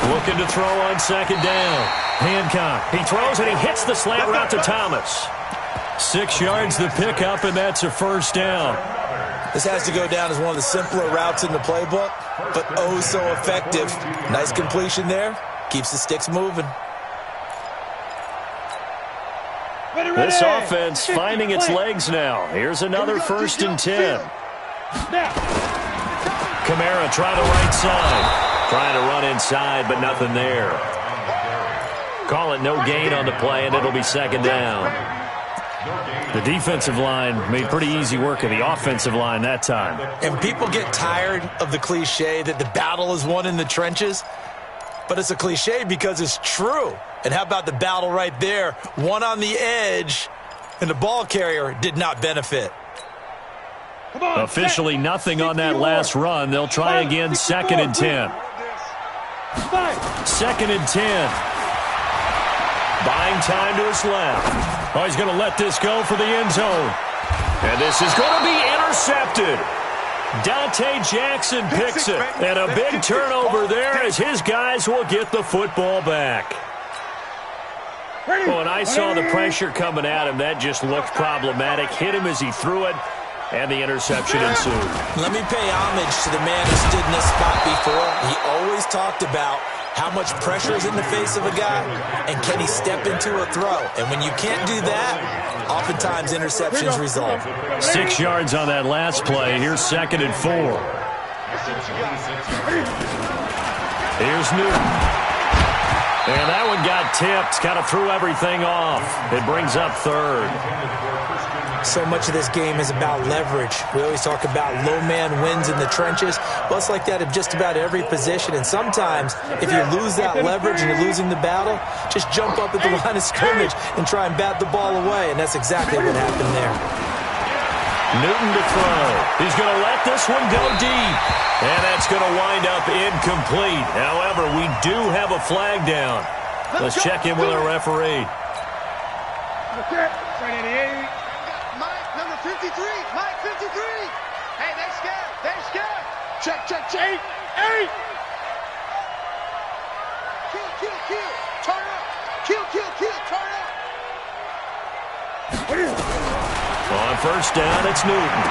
Looking to throw on second down. Hancock. He throws and he hits the slant route to Thomas. 6 yards the pickup, and that's a first down. This has to go down as one of the simpler routes in the playbook, but oh so effective. Nice completion there. Keeps the sticks moving. This offense finding its legs now. Here's another 1st and 10. Kamara trying the right side. Trying to run inside, but nothing there. Call it no gain on the play, and it'll be second down. The defensive line made pretty easy work of the offensive line that time. And people get tired of the cliche that the battle is won in the trenches. But it's a cliche because it's true. And how about the battle right there? One on the edge, and the ball carrier did not benefit. Officially nothing on that last run. They'll try again, 2nd and 10. 2nd and 10. Buying time to his left. Oh, he's going to let this go for the end zone. And this is going to be intercepted. Dante Jackson picks it. And a big turnover there as his guys will get the football back. Oh, and I saw the pressure coming at him. That just looked problematic. Hit him as he threw it. And the interception ensued. Let me pay homage to the man who stood in this spot before. He always talked about how much pressure is in the face of a guy, and can he step into a throw. And when you can't do that, oftentimes interceptions result. 6 yards on that last play. Here's 2nd and 4. Here's Newton. And that one got tipped. Kind of threw everything off. It brings up 3rd. So much of this game is about leverage. We always talk about low man wins in the trenches. Well, it's like that in just about every position. And sometimes, if you lose that leverage and you're losing the battle, just jump up at the line of scrimmage and try and bat the ball away. And that's exactly what happened there. Newton to throw. He's going to let this one go deep. And that's going to wind up incomplete. However, we do have a flag down. Let's check in with our referee. Okay. 53, Mike 53. Hey, they scared. They scared. Check. 8. Kill. Turn up. Kill. Turn up. On first down, it's Newton.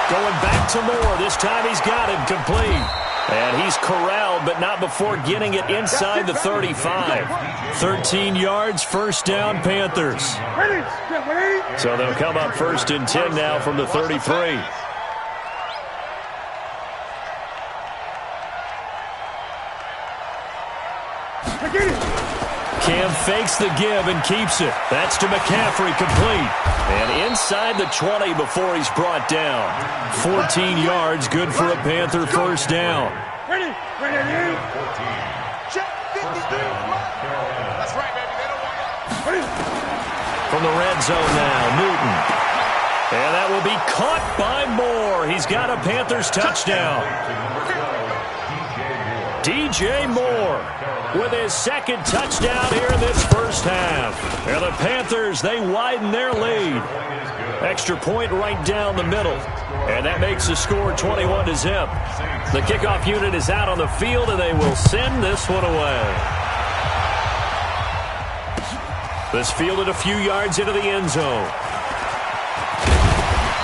Going back to Moore. This time he's got it complete. And he's corralled, but not before getting it inside the 35. 13 yards, first down, Panthers. So they'll come up 1st and 10 now from the 33. Cam fakes the give and keeps it. That's to McCaffrey, complete. And inside the 20 before he's brought down. 14 yards, good for a Panther first down. Ready. Check 53. That's right, baby. They don't want it. From the red zone now, Newton. And that will be caught by Moore. He's got a Panthers touchdown. DJ Moore with his 2nd touchdown here in this first half. And the Panthers, they widen their lead. Extra point right down the middle. And that makes the score 21-0. The kickoff unit is out on the field, and they will send this one away. This fielded a few yards into the end zone.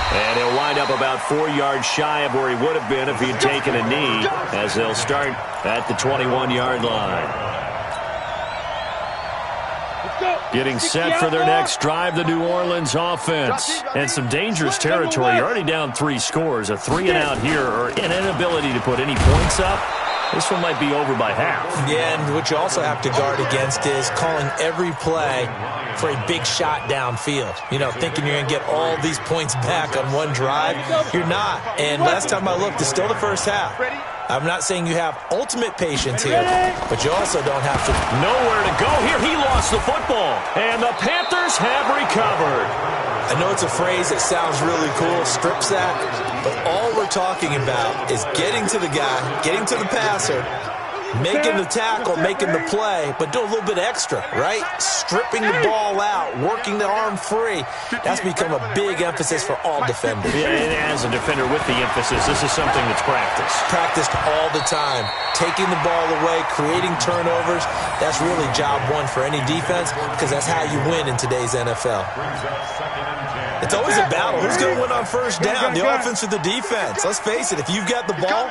And he'll wind up about 4 yards shy of where he would have been if he had taken a knee, as they'll start at the 21-yard line. Getting set for their next drive, the New Orleans offense. And some dangerous territory. You're already down 3 scores. A 3-and-out here, or an inability to put any points up. This one might be over by half. Yeah, and what you also have to guard against is calling every play for a big shot downfield. You know, thinking you're going to get all these points back on one drive. You're not. And last time I looked, it's still the first half. I'm not saying you have ultimate patience here, but you also don't have to. Nowhere to go here. He lost the football. And the Panthers have recovered. I know it's a phrase that sounds really cool, strip sack, but all we're talking about is getting to the guy, getting to the passer, making the tackle, making the play, but do a little bit extra, right? Stripping the ball out, working the arm free. That's become a big emphasis for all defenders. Yeah, and as a defender with the emphasis, this is something that's practiced. Practiced all the time. taking the ball away, creating turnovers. That's really job one for any defense because that's how you win in today's NFL. It's always a battle. Who's going to win on first down, the offense or the defense? Let's face it, if you've got the ball,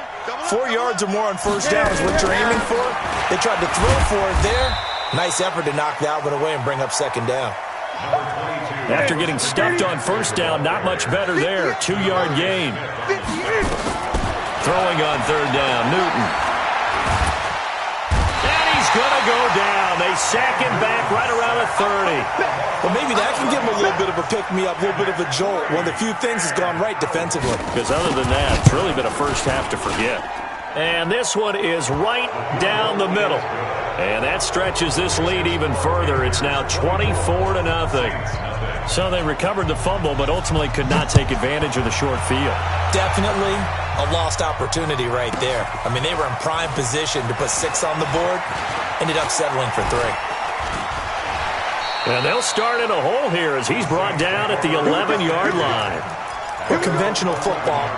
4 yards or more on first down is what you're aiming for. They tried to throw for it there. Nice effort to knock that one away and bring up second down. After getting stuffed on first down, not much better there. 2-yard gain. Throwing on third down, Newton. And he's going to go down. They sack him back right around the 30. Well, maybe that can give him a little bit of a pick-me-up, a little bit of a jolt. One of the few things has gone right defensively. Because other than that, it's really been a first half to forget. And this one is right down the middle. And that stretches this lead even further. It's now 24-0. So they recovered the fumble, but ultimately could not take advantage of the short field. Definitely a lost opportunity right there. I mean, they were in prime position to put 6 on the board. Ended up settling for 3. And they'll start in a hole here as he's brought down at the 11-yard line. Well, conventional football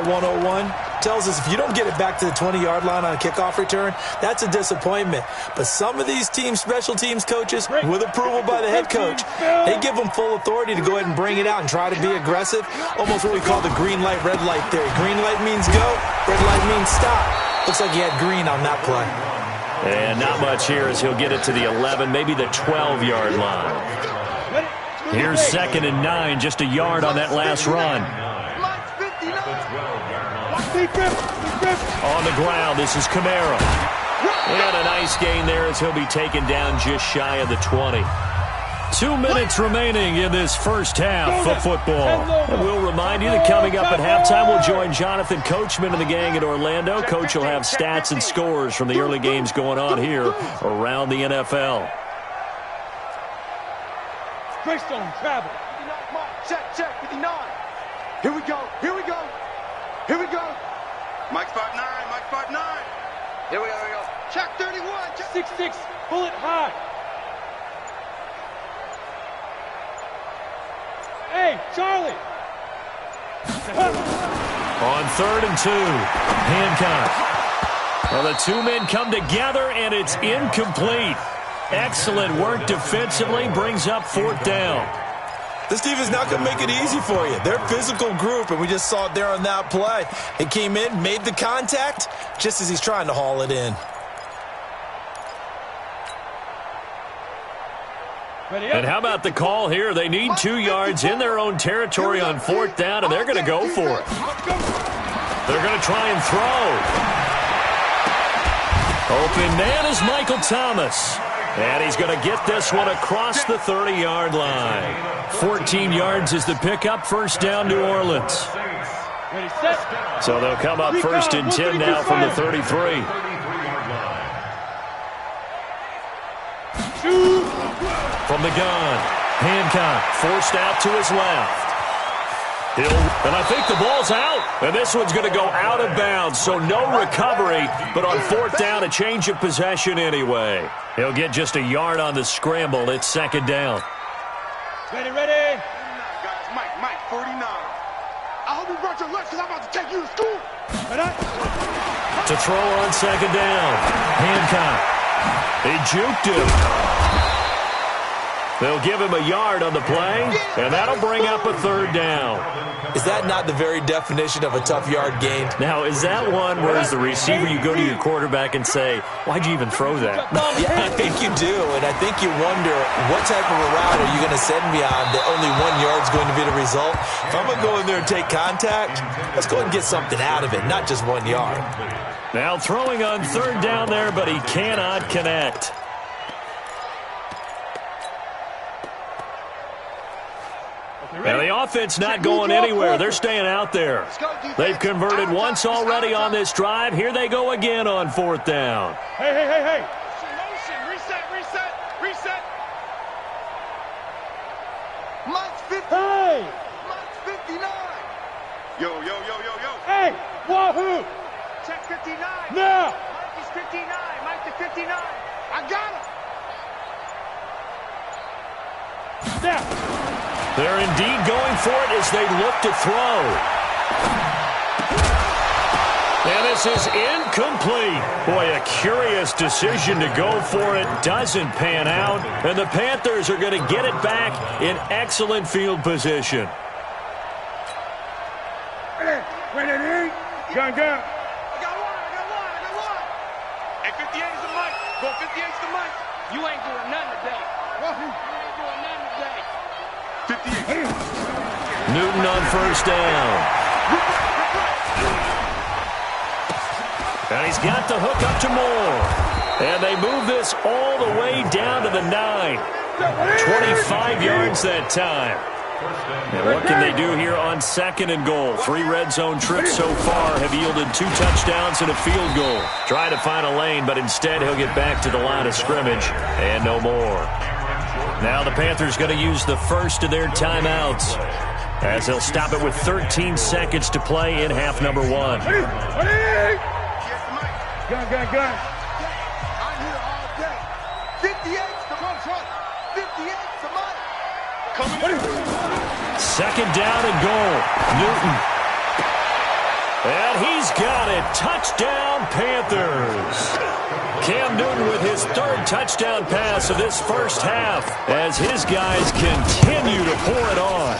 101, tells us if you don't get it back to the 20-yard line on a kickoff return, that's a disappointment. But some of these teams, special teams coaches, with approval by the head coach, they give them full authority to go ahead and bring it out and try to be aggressive. Almost what we call the green light, red light theory. Green light means go, red light means stop. Looks like he had green on that play. And not much here as he'll get it to the 11, maybe the 12-yard line. Here's 2nd and 9, just a yard on that last run. On the ground, this is Kamara. And a nice gain there as he'll be taken down just shy of the 20. 2 minutes remaining in this first half of football. And we'll remind you that coming up at halftime, we'll join Jonathan Coachman and the gang in Orlando. Coach will have stats and scores from the early games going on here around the NFL. Greystone, travel. Check, 59. Here we go. Mike 5'9", Mike 5'9". Here we go. Check 31. 6'6", bullet high. Hey, Charlie. On 3rd and 2, Hancock. Well, the 2 men come together, and it's incomplete. Excellent work defensively, brings up 4th down. This defense is not going to make it easy for you. They're a physical group, and we just saw it there on that play. It came in, made the contact, just as he's trying to haul it in. And how about the call here? They need 2 yards in their own territory on 4th down, and they're going to go for it. They're going to try and throw. Open man is Michael Thomas. And he's going to get this one across the 30-yard line. 14 yards is the pickup. First down, New Orleans. So they'll come up 1st and 10 now from the 33. From the gun, Hancock forced out to his left. And I think the ball's out. And this one's going to go out of bounds, so no recovery. But on 4th down, a change of possession anyway. He'll get just a yard on the scramble. It's 2nd down. Ready. Mike, 49. I hope you brought your lunch because I'm about to take you to school. To throw on 2nd down, Hancock. He juked him. They'll give him a yard on the play, and that'll bring up a 3rd down. Is that not the very definition of a tough yard gain? Now, is that one where as the receiver you go to your quarterback and say, why'd you even throw that? Yeah, I think you do, and I think you wonder what type of a route are you going to send me on that only 1 yard's going to be the result? If I'm going to go in there and take contact, let's go ahead and get something out of it, not just 1 yard. Now throwing on 3rd down there, but he cannot connect. And the offense not going anywhere. They're staying out there. They've converted once already on this drive. Here they go again on 4th down. Hey. Motion. Reset. Mike's 50. Hey. Mike's 59. Yo. Hey, wahoo. Check 59. Now. Mike is 59. Mike to 59. I got him. Now. They're indeed going for it as they look to throw. And And this is incomplete. Boy, a curious decision to go for it. Doesn't pan out. And the Panthers are going to get it back in excellent field position. Gun. I got one. Hey, 58 is the mic. Go 58 is the mic. You ain't doing nothing today. You ain't doing nothing today. 58. Newton on first down. And he's got the hook up to Moore. And they move this all the way down to the 9. 25 yards that time. And what can they do here on 2nd and goal? 3 red zone trips so far have yielded 2 touchdowns and a field goal. Trying to find a lane, but instead he'll get back to the line of scrimmage and no more. Now the Panthers going to use the first of their timeouts as they'll stop it with 13 seconds to play in half number 1. Gun. I'm here all day. 58's the front. 58's the mic. Second down and goal. Newton. And he's got it. Touchdown, Panthers. Cam Newton with his 3rd touchdown pass of this first half as his guys continue to pour it on.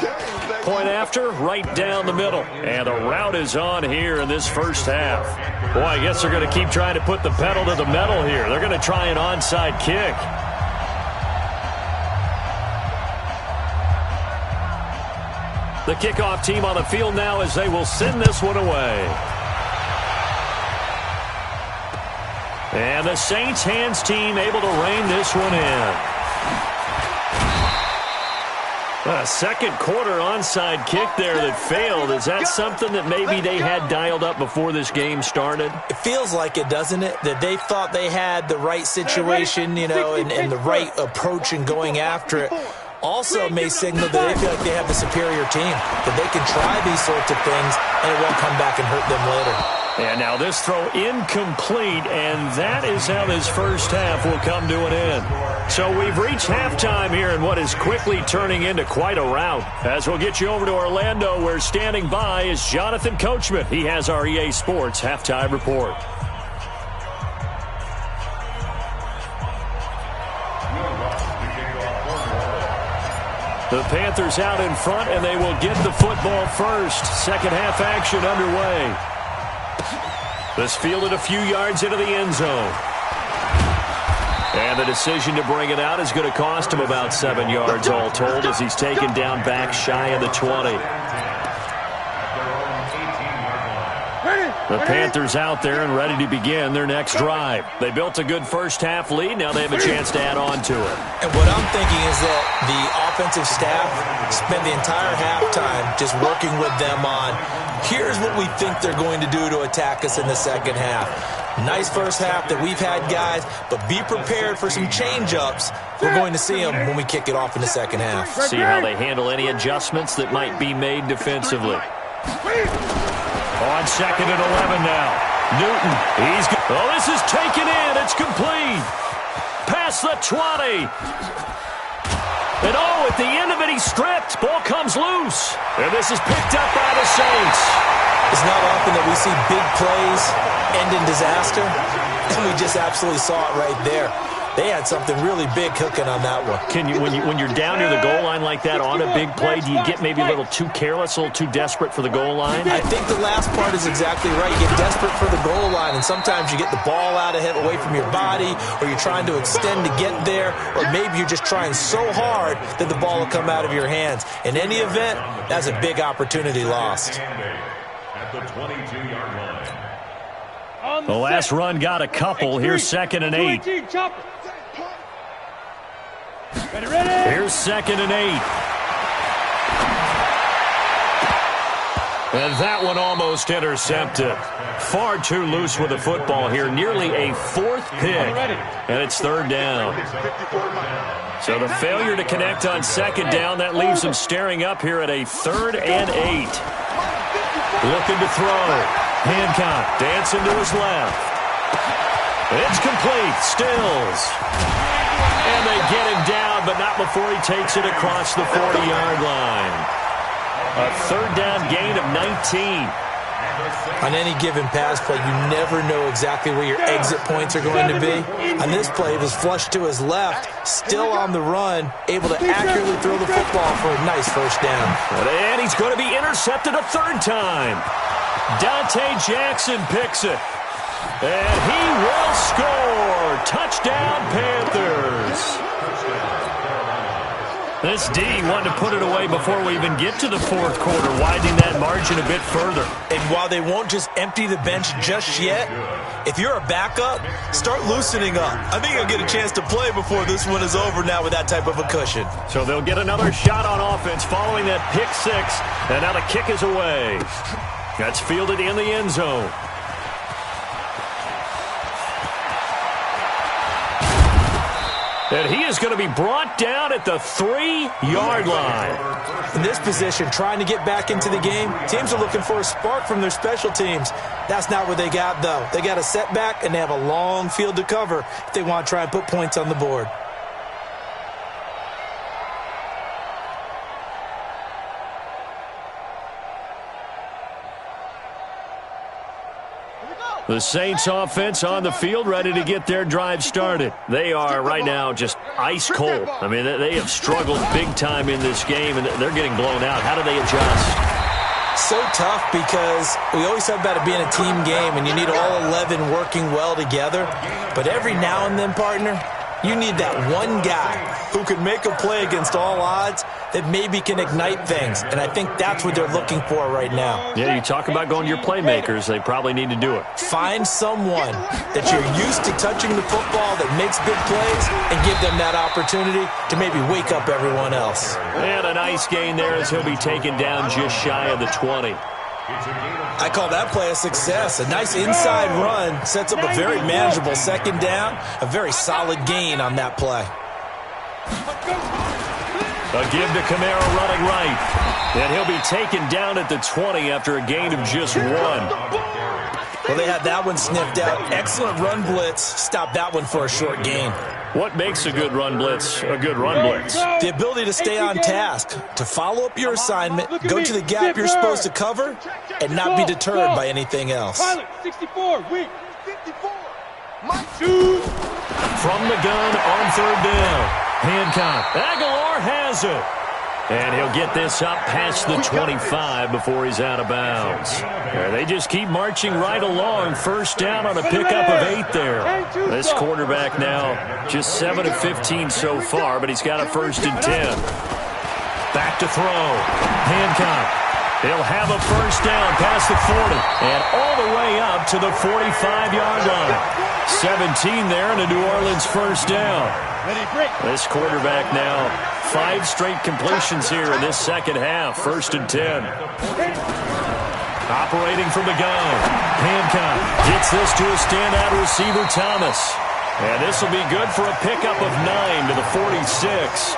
Point after, right down the middle. And the route is on here in this first half. Boy, I guess they're going to keep trying to put the pedal to the metal here. They're going to try an onside kick. The kickoff team on the field now as they will send this one away. And the Saints hands team able to rein this one in. A second quarter onside kick there that failed. Is that something that maybe they had dialed up before this game started? It feels like it, doesn't it? That they thought they had the right situation, and the right approach in going after it. Also may signal that they feel like they have the superior team, that they can try these sorts of things, and it won't come back and hurt them later. And now this throw incomplete, and that is how this first half will come to an end. So we've reached halftime here in what is quickly turning into quite a rout. As we'll get you over to Orlando, where standing by is Jonathan Coachman. He has our EA Sports halftime report. The Panthers out in front, and they will get the football first. Second half action underway. This fielded a few yards into the end zone. And the decision to bring it out is going to cost him about 7 yards all told as he's taken down back shy of the 20. The Panthers out there and ready to begin their next drive. They built a good first half lead. Now they have a chance to add on to it. And what I'm thinking is that the offensive staff spent the entire halftime just working with them on, here's what we think they're going to do to attack us in the second half. Nice first half that we've had, guys, but be prepared for some change-ups. We're going to see them when we kick it off in the second half. See how they handle any adjustments that might be made defensively. On 2nd and 11 now. Newton, this is taken in. It's complete. Past the 20. And at the end of it, he's stripped. Ball comes loose. And this is picked up by the Saints. It's not often that we see big plays end in disaster, and we just absolutely saw it right there. They had something really big cooking on that one. Can you, when you're down near the goal line like that on a big play, do you get maybe a little too careless, a little too desperate for the goal line? I think the last part is exactly right. You get desperate for the goal line, and sometimes you get the ball out ahead, away from your body, or you're trying to extend to get there, or maybe you're just trying so hard that the ball will come out of your hands. In any event, that's a big opportunity lost. At the 22-yard line. The last run got a couple. Here's 2nd and 8. Here's 2nd and 8. And that one almost intercepted. Far too loose with the football here. Nearly a 4th pick. And it's 3rd down. So the failure to connect on 2nd down, that leaves them staring up here at a 3rd and 8. Looking to throw. Hancock dancing to his left. It's complete. Stills. And they get him down, but not before he takes it across the 40-yard line. A 3rd down gain of 19. On any given pass play, you never know exactly where your exit points are going to be. On this play, it was flushed to his left, still on the run, able to accurately throw the football for a nice first down. And he's going to be intercepted a third time. Dante Jackson picks it. And he will score. Touchdown, Panthers. This D wanted to put it away before we even get to the fourth quarter, widening that margin a bit further. And while they won't just empty the bench just yet, if you're a backup, start loosening up. I think you'll get a chance to play before this one is over now with that type of a cushion. So they'll get another shot on offense following that pick six, and now the kick is away. That's fielded in the end zone. And he is going to be brought down at the 3-yard line. In this position, trying to get back into the game, teams are looking for a spark from their special teams. That's not what they got, though. They got a setback, and they have a long field to cover if they want to try and put points on the board. The Saints offense on the field, ready to get their drive started. They are right now just ice cold. I mean, they have struggled big time in this game, and they're getting blown out. How do they adjust? So tough because we always talk about it being a team game, and you need all 11 working well together. But every now and then, partner, you need that one guy who can make a play against all odds that maybe can ignite things. And I think that's what they're looking for right now. Yeah, you talk about going to your playmakers. They probably need to do it. Find someone that you're used to touching the football that makes big plays and give them that opportunity to maybe wake up everyone else. And a nice gain there as he'll be taken down just shy of the 20. I call that play a success. A nice inside run sets up a very manageable second down. A very solid gain on that play. A give to Kamara running right. And he'll be taken down at the 20 after a gain of just 1. Well, they had that one sniffed out. Excellent run blitz. Stopped that one for a short gain. What makes a good run blitz a good run blitz? The ability to stay on task, to follow up your assignment, go to the gap you're supposed to cover, and not be deterred by anything else. 64, weak, 54. From the gun on third down. Hancock. Aguilar has it. And he'll get this up past the 25 before he's out of bounds. They just keep marching right along. First down on a pickup of 8 there. This quarterback now just 7 of 15 so far, but he's got a 1st and 10. Back to throw. Hancock. He'll have a first down past the 40 and all the way up to the 45-yard line. 17 there and a New Orleans first down. This quarterback now 5 straight completions here in this second half. 1st and 10. Operating from the gun. Hancock gets this to a standout receiver, Thomas. And this will be good for a pickup of 9 to the 46.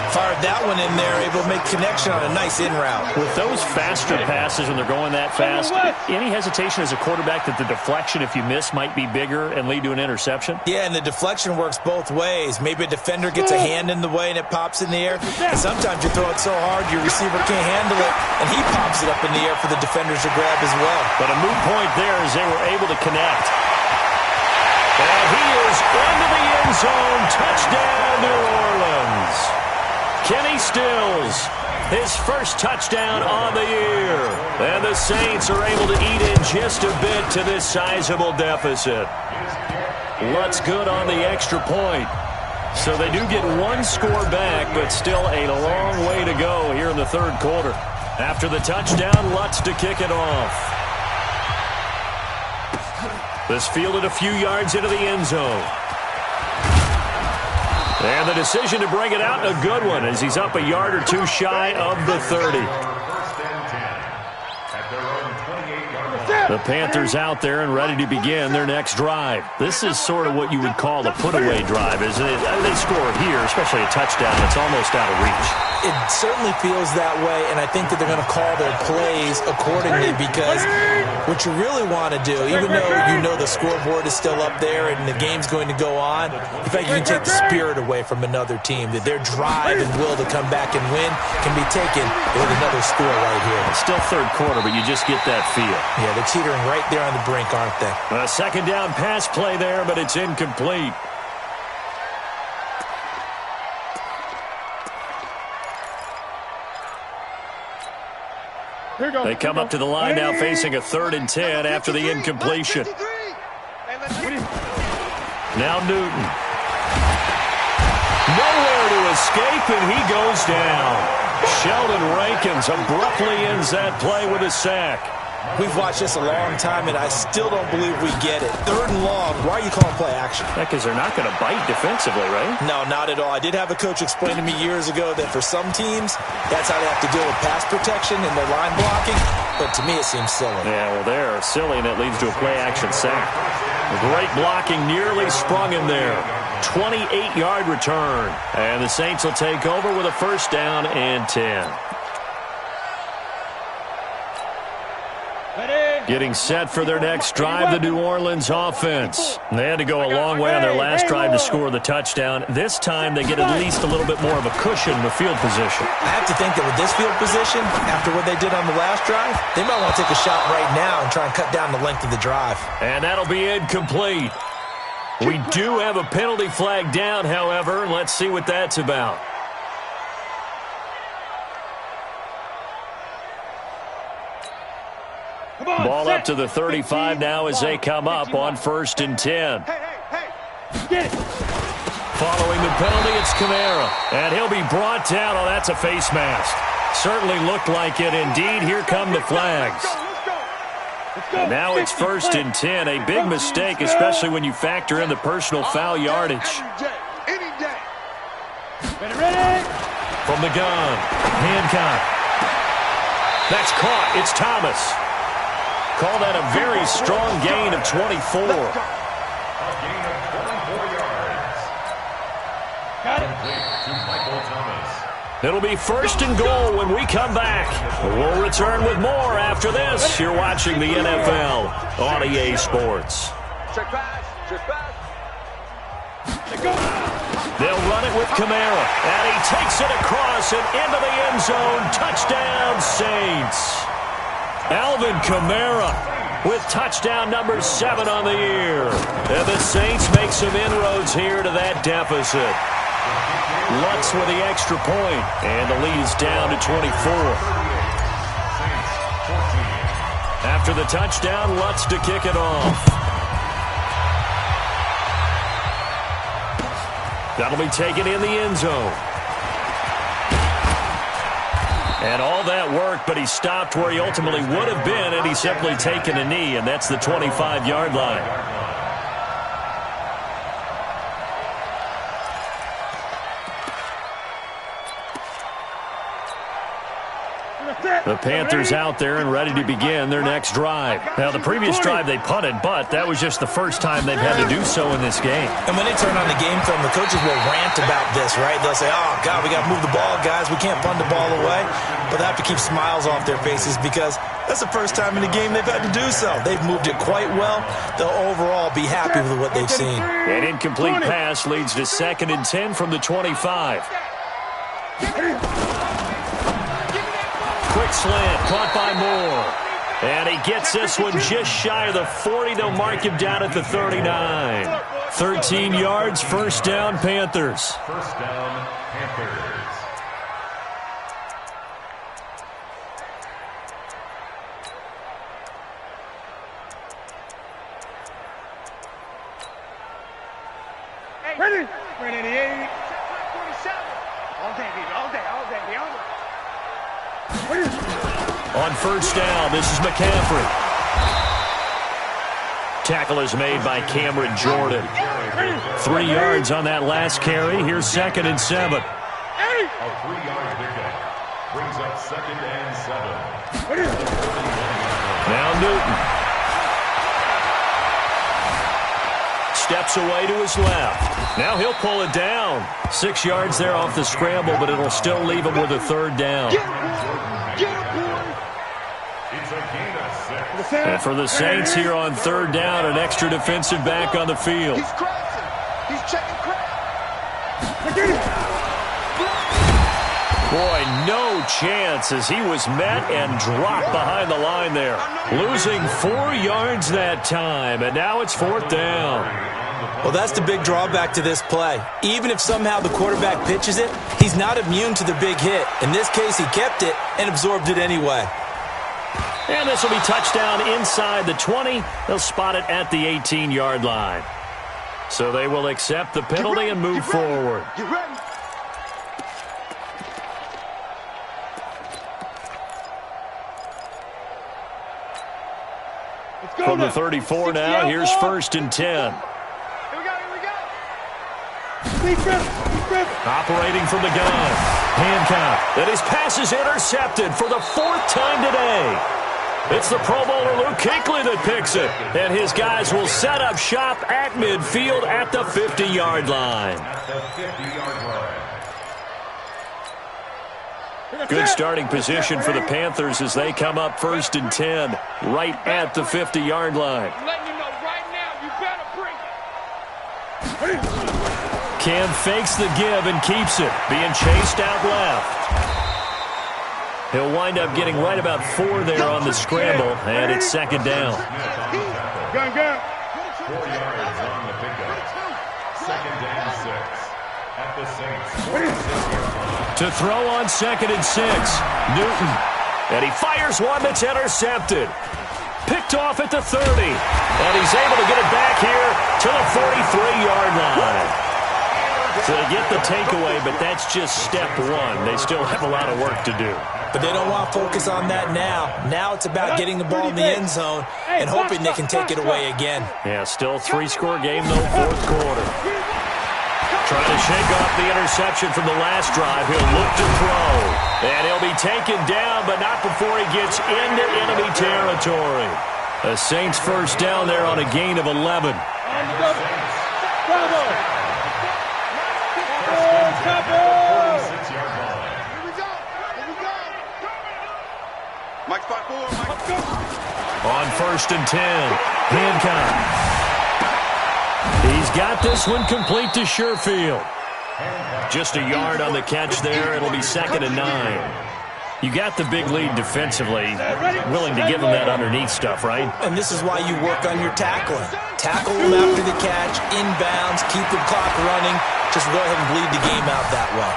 Fired that one in there, able to make connection on a nice in route. With those faster passes when they're going that fast, any hesitation as a quarterback that the deflection, if you miss, might be bigger and lead to an interception? Yeah, and the deflection works both ways. Maybe a defender gets a hand in the way and it pops in the air. And sometimes you throw it so hard your receiver can't handle it, and he pops it up in the air for the defenders to grab as well. But a moot point there as they were able to connect. And he is into the end zone. Touchdown, New Orleans. Kenny Stills, his first touchdown on the year. And the Saints are able to eat in just a bit to this sizable deficit. Lutz good on the extra point. So they do get 1 score back, but still a long way to go here in the third quarter. After the touchdown, Lutz to kick it off. This fielded a few yards into the end zone. And the decision to bring it out, a good one, as he's up a yard or 2 shy of the 30. The Panthers out there and ready to begin their next drive. This is sort of what you would call a put-away drive, isn't it? They score here, especially a touchdown. It's almost out of reach. It certainly feels that way, and I think that they're going to call their plays accordingly because what you really want to do, even though you know the scoreboard is still up there and the game's going to go on, in fact, you can take the spirit away from another team, that their drive and will to come back and win can be taken with another score right here. It's still third quarter, but you just get that feel. Yeah, they're teetering right there on the brink, aren't they? A second down pass play there, but it's incomplete. They come up to the line now facing a 3rd and 10 after the incompletion. Now Newton. Nowhere to escape, and he goes down. Sheldon Rankins abruptly ends that play with a sack. We've watched this a long time, and I still don't believe we get it. 3rd and long. Why are you calling play action? Because they're not going to bite defensively, right? No, not at all. I did have a coach explain to me years ago that for some teams, that's how they have to deal with pass protection and their line blocking. But to me, it seems silly. Yeah, well, they're silly, and it leads to a play-action sack. Great blocking nearly sprung him there. 28-yard return. And the Saints will take over with a 1st down and 10. Getting set for their next drive, the New Orleans offense. They had to go a long way on their last drive to score the touchdown. This time they get at least a little bit more of a cushion with field position. I have to think that with this field position, after what they did on the last drive, they might want to take a shot right now and try and cut down the length of the drive. And that'll be incomplete. We do have a penalty flag down, however. Let's see what that's about. Ball up to the 35 now as they come up on 1st and 10. Following the penalty, it's Kamara. And he'll be brought down. Oh, that's a face mask. Certainly looked like it indeed. Here come the flags. And now it's 1st and 10. A big mistake, especially when you factor in the personal foul yardage. From the gun, Hancock. That's caught. It's Thomas. Call that a very strong gain of 24. A gain of 24 yards. Got it. To Michael Thomas. It'll be 1st and goal when we come back. We'll return with more after this. You're watching the NFL on EA Sports. Check pass. Check pass. They'll run it with Kamara. And he takes it across and into the end zone. Touchdown, Saints. Alvin Kamara with touchdown number 7 on the year. And the Saints make some inroads here to that deficit. Lutz with the extra point, and the lead is down to 24. After the touchdown, Lutz to kick it off. That'll be taken in the end zone. And all that work, but he stopped where he ultimately would have been, and he's simply taken a knee, and that's the 25-yard line. The Panthers out there and ready to begin their next drive. Now, the previous drive they punted, but that was just the first time they've had to do so in this game. And when they turn on the game film, the coaches will rant about this, right? They'll say, oh, God, we got to move the ball, guys. We can't punt the ball away. But they have to keep smiles off their faces because that's the first time in the game they've had to do so. They've moved it quite well. They'll overall be happy with what they've seen. An incomplete pass leads to 2nd and 10 from the 25. Quick slant, caught by Moore. And he gets this one just shy of the 40. They'll mark him down at the 39. 13 yards, 1st down, Panthers. 1st down, Panthers. Ready? Ready, 87. All day, baby, all day, all day, all day. On 1st down, this is McCaffrey. Tackle is made by Cameron Jordan. 3 yards on that last carry. Here's 2nd and 7. A 3-yard pickup brings up 2nd and 7. Now Newton. steps away to his left. Now he'll pull it down. 6 yards there off the scramble, but it'll still leave him with a third down. And for the Saints here on third down, an extra defensive back on the field. He's crossing. He's checking crowd. Boy, no chance as he was met and dropped behind the line there. Losing 4 yards that time, and now it's fourth down. Well, that's the big drawback to this play. Even if somehow the quarterback pitches it, he's not immune to the big hit. In this case, he kept it and absorbed it anyway. And this will be touchdown inside the 20. They'll spot it at the 18-yard line. So they will accept the penalty and move forward. Get ready. From the 34 now, here's first and 10. Here we go. Operating from the gun. Hancock. And his pass is intercepted for the 4th time today. It's the Pro Bowler Luke Kuechly that picks it. And his guys will set up shop at midfield at the 50-yard line. Good starting position for the Panthers as they come up first and 10 right at the 50-yard line. I'm letting you know right now, you better bring it. Cam fakes the give and keeps it, being chased out left. He'll wind up getting right about 4 there on the scramble, and it's second down. Gun. 4 yards on the pickup. Second down 6 at the Saints. To throw on second and 6, Newton. And he fires one that's intercepted. Picked off at the 30. And he's able to get it back here to the 43-yard line. So they get the takeaway, but that's just step one. They still have a lot of work to do. But they don't want to focus on that now. Now it's about getting the ball in the end zone and hoping they can take it away again. Yeah, still 3-score game, though, fourth quarter. Trying to shake off the interception from the last drive. He'll look to throw. And he'll be taken down, but not before he gets into enemy territory. The Saints first down there on a gain of 11. Mike spot 4. On first and 10, Hancock. He's got this one complete to Sherfield. Just a yard on the catch there. It'll be second and 9. You got the big lead defensively. Willing to give them that underneath stuff, right? And this is why you work on your tackling. Tackle them after the catch, inbounds, keep the clock running. Just go ahead and bleed the game out that way.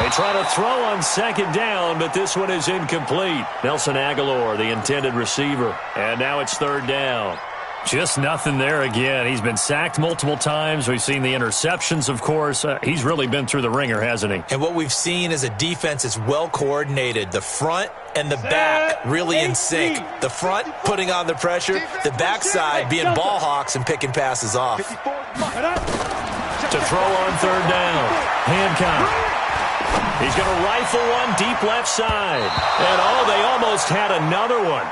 They try to throw on second down, but this one is incomplete. Nelson Aguilar, the intended receiver. And now it's third down. Just nothing there again. He's been sacked multiple times. We've seen the interceptions, of course. He's really been through the ringer, hasn't he? And what we've seen is a defense that's well coordinated. The front and the back really in sync. The front putting on the pressure. The backside being ball hawks and picking passes off. To throw on third down. Hancock. He's going to rifle one deep left side. And, they almost had another one.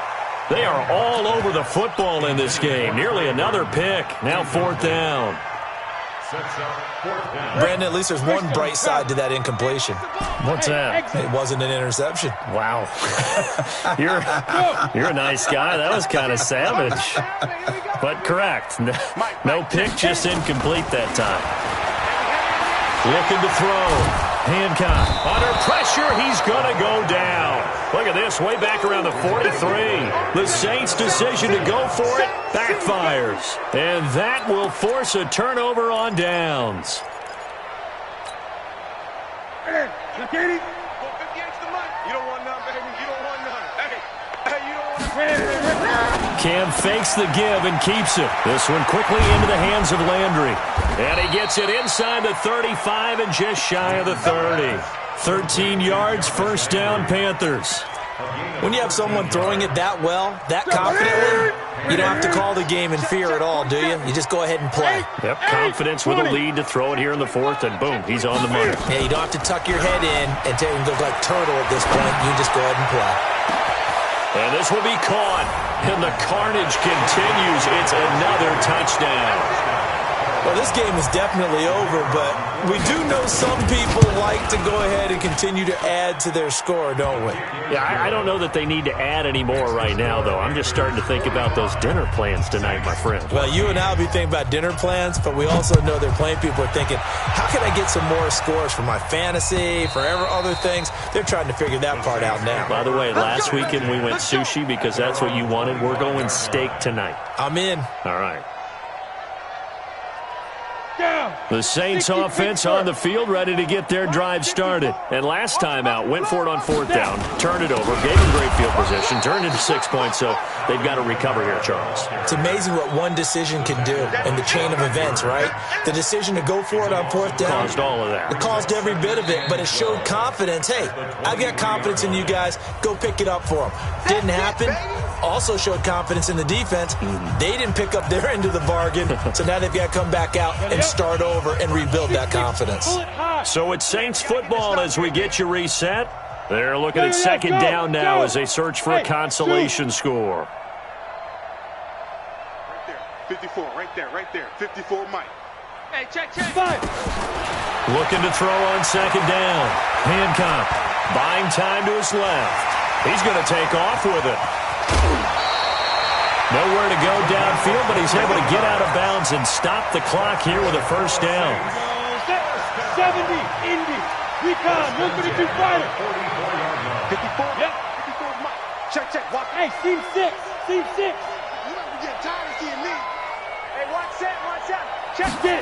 They are all over the football in this game. Nearly another pick. Now fourth down. Brandon, at least there's one bright side to that incompletion. What's that? It wasn't an interception. Wow. You're a nice guy. That was kind of savage. But correct. No pick, just incomplete that time. Looking to throw. Hancock under pressure. He's going to go down. Look at this, way back around the 43. The Saints' decision to go for it backfires. And that will force a turnover on downs. Hey, Katie. 58's the money. You don't want none, baby. You don't want none. Hey, you don't want none. Cam fakes the give and keeps it. This one quickly into the hands of Landry. And he gets it inside the 35 and just shy of the 30. 13 yards, first down, Panthers. When you have someone throwing it that well, that confidently, you don't have to call the game in fear at all, do you? You just go ahead and play. Yep, confidence with a lead to throw it here in the fourth, and boom, he's on the money. Yeah, you don't have to tuck your head in and look like turtle at this point. You just go ahead and play. And this will be caught. And the carnage continues. It's another touchdown. Well, this game is definitely over, but we do know some people like to go ahead and continue to add to their score, don't we? Yeah, I don't know that they need to add any more right now, though. I'm just starting to think about those dinner plans tonight, my friend. Well, you and I will be thinking about dinner plans, but we also know their playing people are thinking, how can I get some more scores for my fantasy, for other things? They're trying to figure that part out now. By the way, last weekend we went sushi because that's what you wanted. We're going steak tonight. I'm in. All right. The Saints offense on the field, ready to get their drive started. And last time out, went for it on 4th down, turned it over, gave them great field position, turned into 6 points, so they've got to recover here, Charles. It's amazing what one decision can do in the chain of events, right? The decision to go for it on 4th down. Caused all of that. It caused every bit of it, but it showed confidence. Hey, I've got confidence in you guys. Go pick it up for them. Didn't happen. Also showed confidence in the defense. They didn't pick up their end of the bargain, so now they've got to come back out and start over and rebuild that confidence. So it's Saints football as we get you reset. They're looking at 2nd down now as they search for a consolation score. Right there, 54, right there, 54, Mike. Hey, check. Looking to throw on 2nd down. Hancock buying time to his left. He's going to take off with it. Nowhere to go downfield, but he's able to get out of bounds and stop the clock here with a 1st down. 70, Indy, recon, 132 fighter. 54? Yep. 54 Mike. Check, watch. Hey, seam 6. You might be getting tired of seeing me. Hey, watch out. Check it.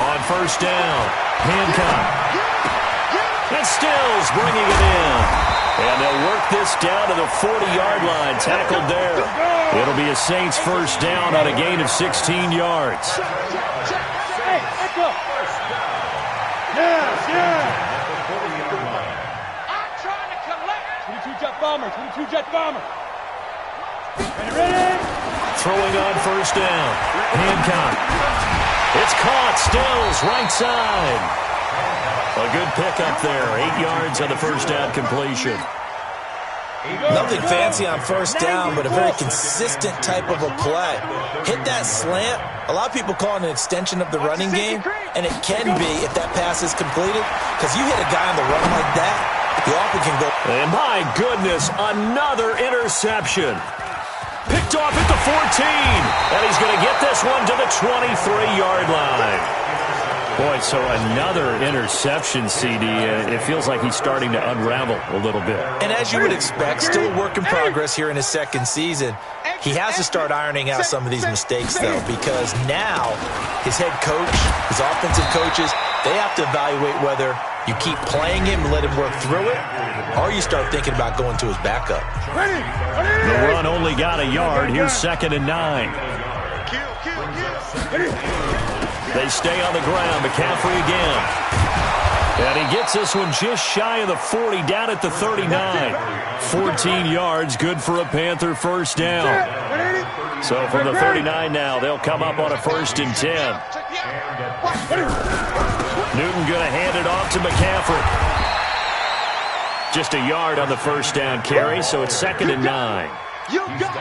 On 1st down, Hancock. And Stills bringing it in. And they'll work this down to the 40-yard line, tackled there. It'll be a Saints 1st down on a gain of 16 yards. Hey, let's go. Yeah. I'm trying to collect. 22 jet bomber. Ready? Throwing on 1st down, Hancock. It's caught, Stills, right side. A good pickup there, 8 yards on the 1st down completion. Nothing fancy on 1st down, but a very consistent type of a play. Hit that slant. A lot of people call it an extension of the running game, and it can be if that pass is completed, because you hit a guy on the run like that, you often can go. And my goodness, another interception. Picked off at the 14, and he's going to get this one to the 23-yard line. Boy, so another interception, CD. It feels like he's starting to unravel a little bit. And as you would expect, still a work in progress here in his 2nd season. He has to start ironing out some of these mistakes, though, because now his head coach, his offensive coaches, they have to evaluate whether you keep playing him and let him work through it, or you start thinking about going to his backup. The run only got a yard. Here's 2nd and 9. They stay on the ground. McCaffrey again. And he gets this one just shy of the 40, down at the 39. 14 yards, good for a Panther 1st down. So from the 39 now, they'll come up on a 1st and 10. Newton going to hand it off to McCaffrey. Just a yard on the 1st down carry, so it's 2nd and 9. You got